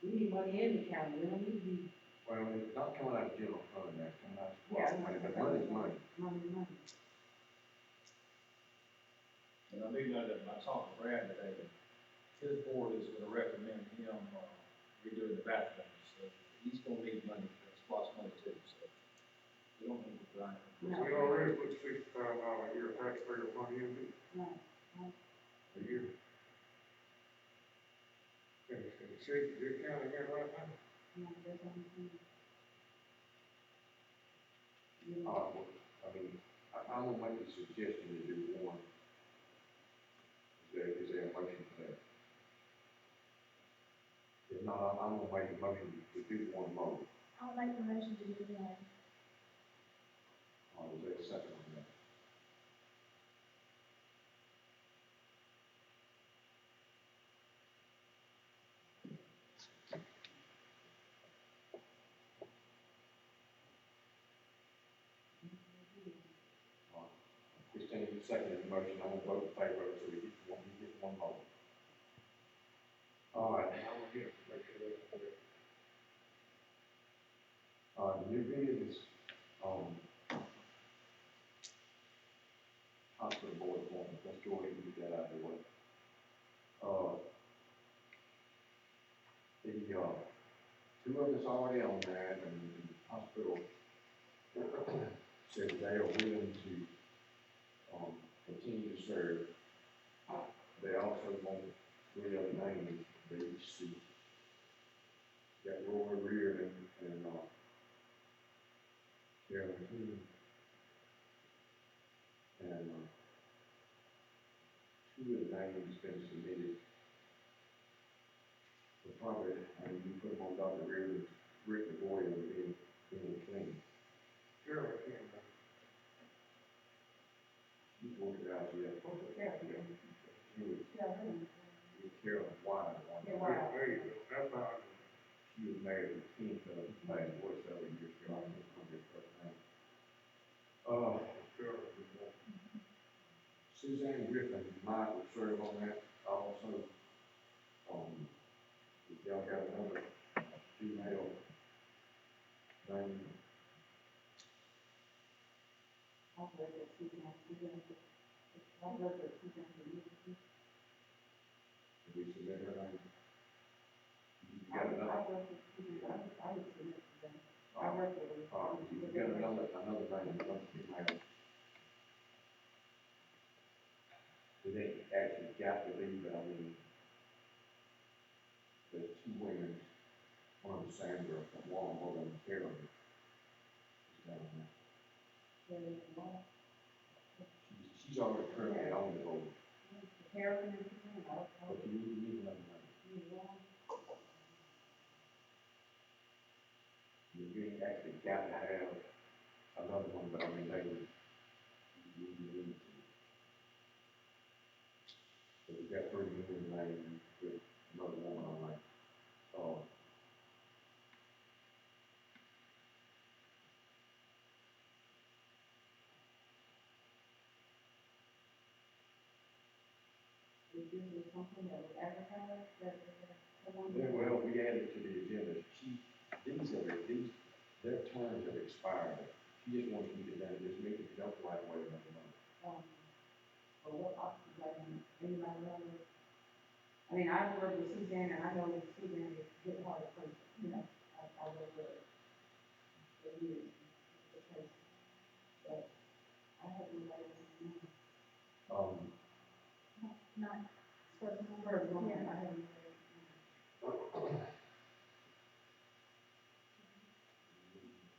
we need money in the county, we don't need to be. Well, it's not coming out of general fund, that's coming out of Yeah, SPOS money, but money's money. Money. And I do know that when I talked to Brad today, that his board is gonna recommend him, redoing the bathrooms, so he's gonna need money, that's plus money too, so. We don't need to grind. We already put $60,000 a year taxpayer money into it Right, a year. And the city, the county got right now. yeah, that's what I'm saying. You know, Well, I mean, I'm gonna make a suggestion to do one. Is there a motion for that? If not, I'm gonna make a motion to do one more. I'll make the motion to do one. Is there a second on that? Christine, you seconded the motion, I'm gonna vote in favor of it, so we get one more. All right, I'm gonna get, make sure that's correct. new business, hospital board appointment, let's go ahead and get that out of the way. Two of us already on that, and the hospital said they are willing to, continue to serve. They also want 3 other names for each seat. Got Roy Reardon and, Carolyn King. And, 2 of the names been submitted. But probably, you put them on Dr. Reardon's, Rick McGoy and being clean. Sure, I can. She's worked it out yet. She was, Carolyn Wise. There you go, that's how I do. She was married to King, last voice several years ago. I can't remember his first name. Sure. Suzanne Griffin might will serve on that also. If y'all got another female name, I've heard that Susan, I've heard that Susan, if we submit her name. You got another, I worked with Susan, I would submit Susan. I worked with her. you got another name, another female. It ain't actually got to be, but I mean, there's 2 women, one of Sandra, one of them Carolyn. She's down there. She's already currently on the board, Carolyn and Susan, but you need another name. You ain't actually got to have another one, but I mean, they would, you need to. But we got 3 women named with another woman on that. Is this something that was advertised, that someone? Yeah, well, we added to the agenda, their terms have expired. She just wants you to do this meeting, if you don't like, wait another month. Or what options, like, anybody know? I mean, I've worked with Suzanne, and I know that Suzanne is a good hearted person, you know, I worked with her for years, the person. But I haven't let her know. Not personal. Her, woman, Yeah. I haven't let her know.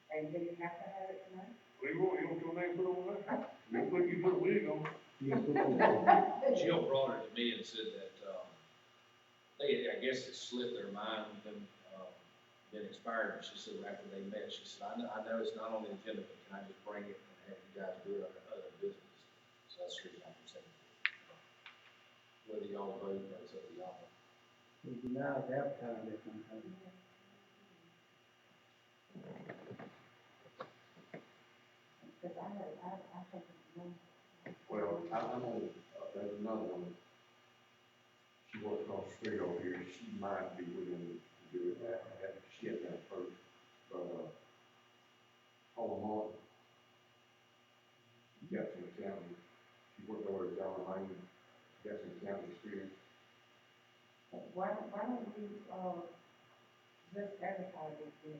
And do you have to have it tonight? You want your name put on that? You put a wig on. Jill brought it to me and said that, I guess it slipped their mind with them, been expired, and she said after they met, she said, I know it's not on the agenda, but can I just bring it and have you guys do it under other business? So that's the reason I'm saying. Whether y'all vote, that's up to y'all. It'd be nice to advertise that sometime. Because I think it's one. Well, I'm on, there's another one. She works across the street over here, she might be willing to do it, she hasn't been approached, but, Paula Martin. She got some accounting, she worked over at John Lane, why don't we, just advertise it then?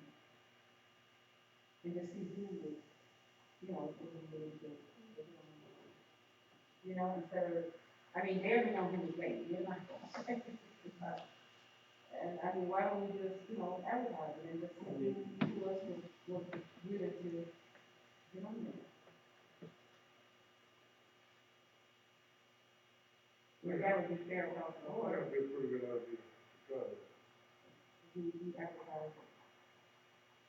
And just see who is, you know, who is, you know, instead of, I mean, they're the one who's late, you're not. And I mean, why don't we just, you know, advertise it and just see who else would willing to, you know, yeah, that would be fair across the Oh, board, that'd be a pretty good idea, because we advertise it.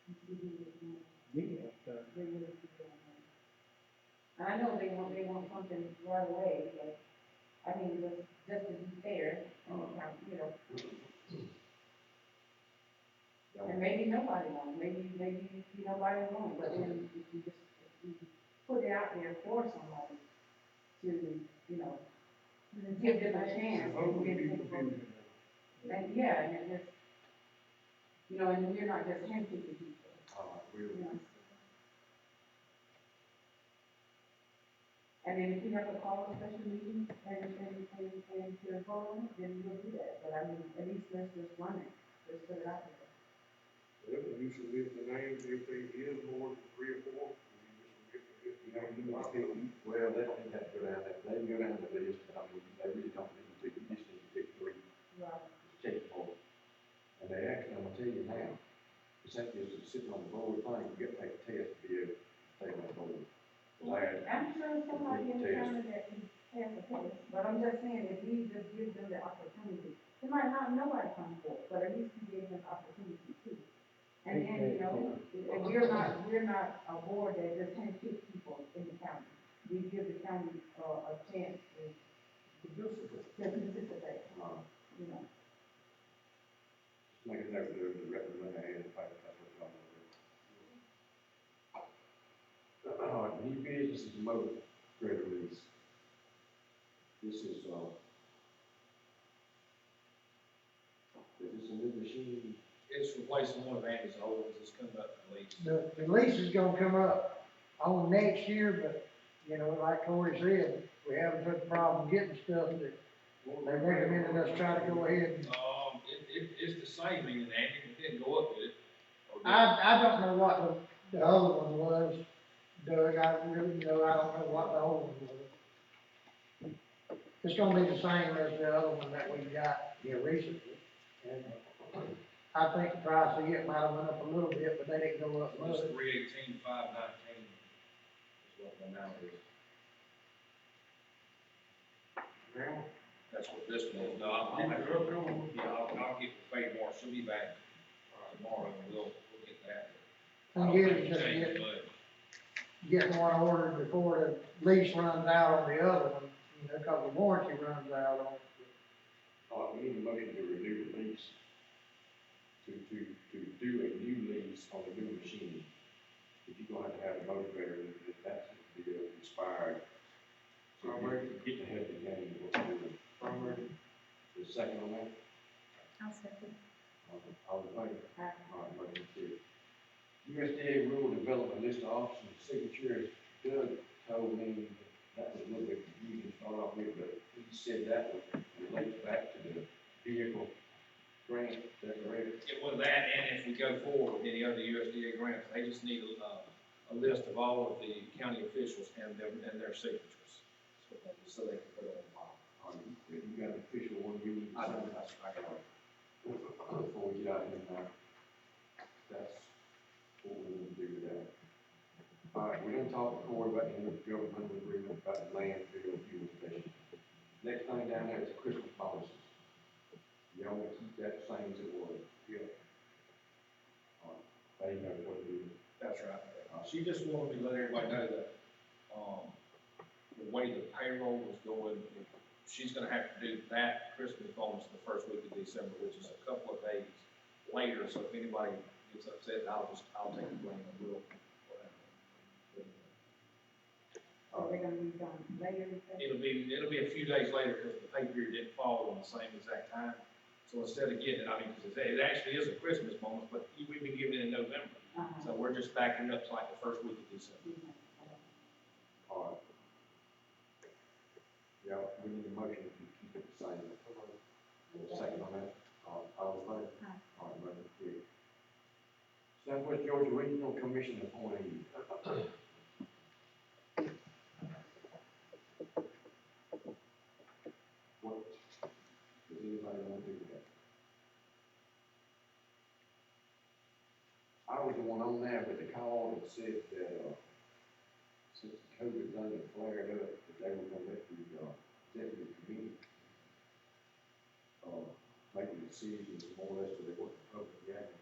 And see who is, you know, Yeah, they're willing to do it. And I know they want something right away, but, I mean, just to be fair, you know, and maybe nobody won't, maybe nobody won't, but then if you put it out there for somebody to, you know, give them a chance. hopefully And people then- do that. And, yeah, and it just, you know, and we're not just handpicking people, Really. you know. And then if we have to call a special meeting and to vote on it, then we'll do that, but I mean, at least let's just run it, let's put it out there. Well, when you submit the names, if there is more than 3 or 4, you just submit the list. Well, they don't have to go down that, they can go down the list, but I mean, they really don't need to, you just need to pick 3, Right. just check the board. And they actually, I'm gonna tell you now, it's not just sitting on the board thing, you get to take a test to be able to stay on the board. 'Cause I had, I'm sure somebody in the county that can pass the test, but I'm just saying, if we just give them the opportunity, they might not, nobody come forward, but at least we gave them the opportunity too. And then, you know, and we're not a board that just handpick people in the county. We give the county, a chance to participate, you know. just make a note of the recommend I had, if I, that's what y'all want to do. All right, new business is motor grader lease. This is this a new machine? It's replacing one of Andy's old ones, it's coming up at least. The lease is gonna come up on next year, but, you know, like Corey said, we haven't had a problem getting stuff that they recommended us try to go ahead and. It's the same, meaning Andy, it didn't go up with it. Or did it? I don't know what the other one was, Doug, I really, you know, I don't know what the other one was. It's gonna be the same as the other one that we got here recently, and I think the price of it might have went up a little bit, but they didn't go up much. It's 318,519 is what the amount is. Now, That's what this one is. No, I'll get Faye tomorrow. She'll be back tomorrow and we'll get that. Thing is, just getting one ordered before the lease runs out on the other one, you know, cause the warranty runs out on it. We need a motion to renew the lease, to do a new lease on a new machine. If you're gonna have a motor grader, that's to be expired. So we're getting ahead of the game, what we're doing. The second on that, I'll second. all in favor? All right, motion carries. USDA rule development list of officers and signatures, Doug told me that was a little bit confusing to start off with, but he said that would relate back to the vehicle grant, is that correct? It was that, and if we go forward with any other USDA grants, they just need a list of all of the county officials and their signatures. So they can put it on file. If you got an official one, you need to I know, sign that's right. before we get out in there. That's what we're gonna do with that. All right, we're gonna talk to Corey about the intergovernmental agreement about the landfill fuel station. Next thing down there is Christmas policies. Y'all want to keep that the same as it was? Yeah. All right, they know what to do. That's right. She just wanted me to let everybody know that, the way the payroll was going, she's gonna have to do that Christmas bonus the first week of December, which is a couple of days later, so if anybody gets upset, I'll take the blame and we'll, whatever. Are they gonna be done later? It'll be a few days later, because the pay period didn't fall on the same exact time. So instead of getting it, I mean, because it actually is a Christmas bonus, but we've been giving it in November. So we're just backing up to like the first week of December. All right. Yeah, we need a motion to keep it the same. Second on that. Georgia Regional Commission appointee. What, does anybody want to do that? I was the one on there with the call that said that, since COVID done and flared up, that they were gonna let the, executive committee, make the decisions more or less to what the public gathering.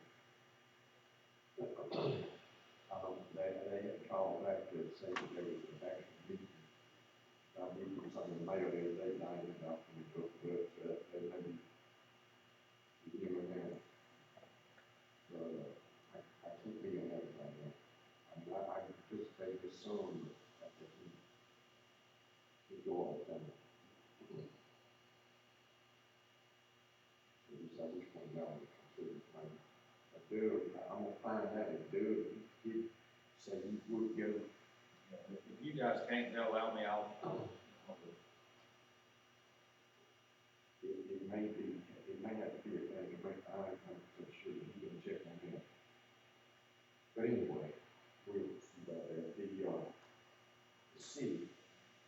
They had called back to say that there was an actual meeting. I mean, it was on the mail the other day, and I ended up in the book, but, they maybe, you know, now, I can't be on that right now. I participate with some, but I think we go all the time. I just want y'all to consider, Doug, I'm gonna find out if Doug, he say he would go. If you guys can't allow me, I'll It may be, it may have to be a thing, but I'm not sure that he can check on that. But anyway, we'll see about that. The city,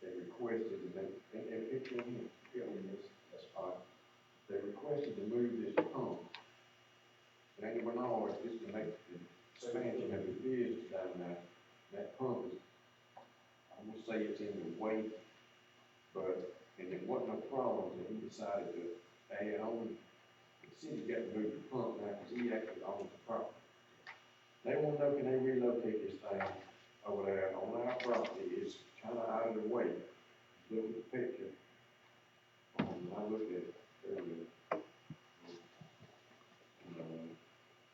they requested, and if you're in this, that's fine. They requested to move this pump. And they were not, just to make the expansion of the business down there. That pump is, I'm gonna say it's in the way, but, and it wasn't a problem, and he decided to add on. The city got to move the pump now, because he actually owns the property. They want to know, can they relocate this thing over there on our property? It's kind of out of the way. Look at the picture. I looked at it earlier.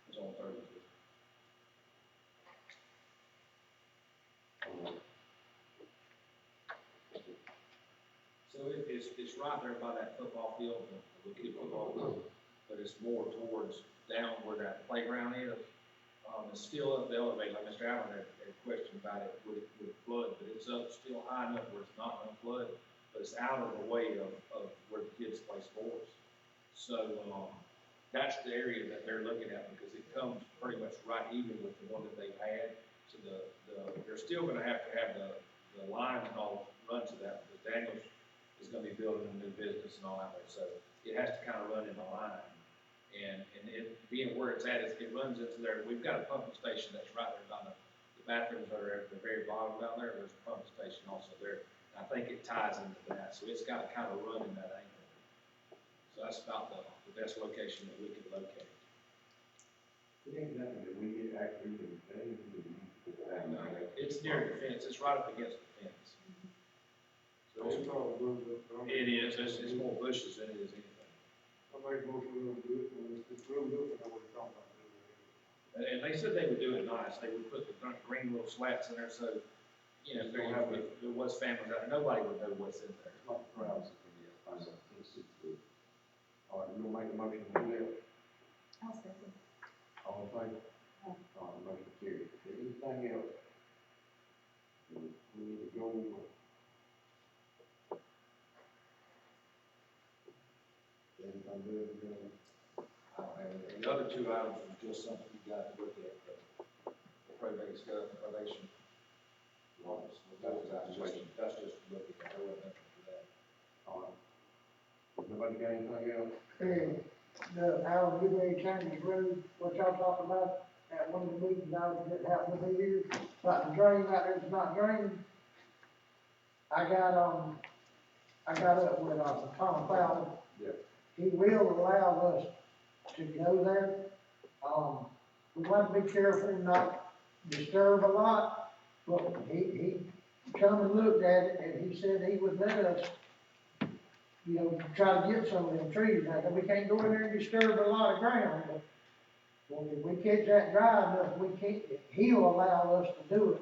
it's on Thursday. So it's right there by that football field, the kid football field, but it's more towards down where that playground is. It's still up the elevator, like Mr. Allen had questioned about it, would it flood, but it's up still high enough where it's not gonna flood, but it's out of the way of where the kids play sports. So, that's the area that they're looking at, because it comes pretty much right even with the one that they've had. So they're still gonna have to have the line and all run to that, because Daniels is gonna be building a new business and all that, so it has to kind of run in the line. And it being where it's at, it runs into there. We've got a pumping station that's right there by the bathrooms that are at the very bottom down there. There's a pumping station also there. I think it ties into that, so it's got to kind of run in that angle. So that's about the best location that we could locate. It ain't nothing that we get actually, It's near the fence. It's right up against the fence. So It's all good, but I'm- it is. It's more bushes than it is anything. I make most of them good, and it's real good, I know what you're talking about. And they said they would do it nice. They would put the green little slats in there, so you know, if there was families out there, nobody would know what's in there. It's like the crowds that we get, I know, it's good. All right, you'll make a motion to do that, I'll second. all in favor? All right, motion carried. Anything else? We need to go over. Anything good, And the other two items are just something you got to look at, the probate stuff, probation. That's just looking at, I wasn't looking for that. all right. Nobody got anything else? Hey, the Howard Goodway Chinese Road, what y'all talking about, at one of the meetings I was at, happened to be here, about the drain out there, it's not draining. I got up with, Tom Fowler. Yeah. He will allow us to go there. We want to be careful not disturb a lot, but he come and looked at it, and he said he would let us, you know, try to get some of them trees out there. We can't go in there and disturb a lot of ground, but when we catch that dry enough, he'll allow us to do it.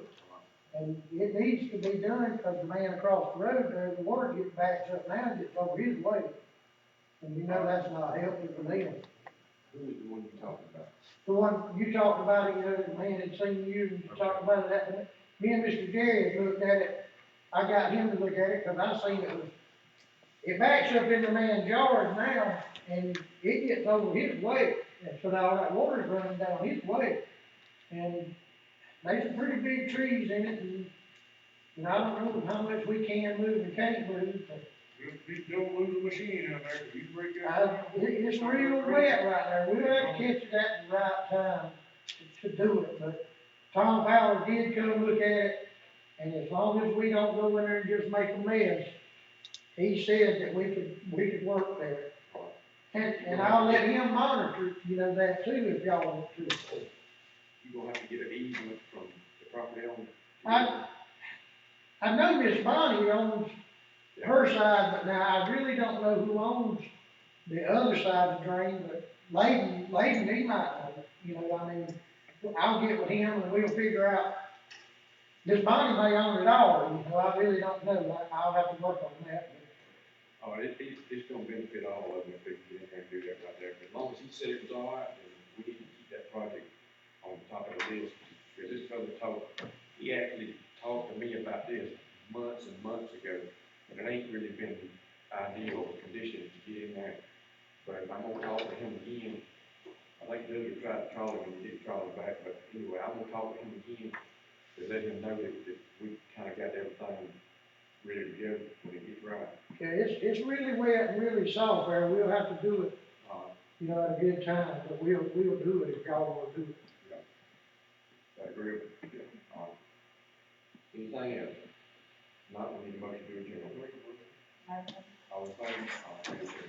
And it needs to be done, because the man across the road there, the water gets backed up now, and gets over his way. And you know that's not healthy for them. Who is the one you talking about? The one, you talked about it, you know, the man had seen you, and you talked about it, me and Mr. Jerry had looked at it. I got him to look at it, because I seen it backs up in the man's yard now, and it gets over his way, and so now all that water's running down his way. And there's some pretty big trees in it, and I don't know how much we can move and can't move, but You don't lose a machine out there, you break out. it's real wet right there. We'll have to catch it at the right time to do it, but Tom Fowler did come look at it, and as long as we don't go in there and just make a mess, he said that we could work there. And I'll let him monitor, that too, if y'all want to. You gonna have to get an easement from the property owner? I know Miss Bonnie owns her side, but now I really don't know who owns the other side of the drain, but Layden, he might know, I'll get with him and we'll figure out. Miss Bonnie may own it all, I really don't know, I'll have to work on that. Oh, it's gonna benefit all of them if they get in there and do that right there. As long as he said it was all right, then we need to keep that project on top of the list. Because this fellow he actually talked to me about this months and months ago, and it ain't really been ideal conditions to get in there. But I'm gonna talk to him again. I think Julia tried to call him and he didn't call him back, but anyway, I'm gonna talk to him again to let him know that we kinda got everything ready to go when it gets right. Okay, it's really wet and really soft there, we'll have to do it, at a good time, but we'll do it if y'all wanna do it. That agree? Anything else? Not, we need a motion to adjourn. All in favor? All in favor?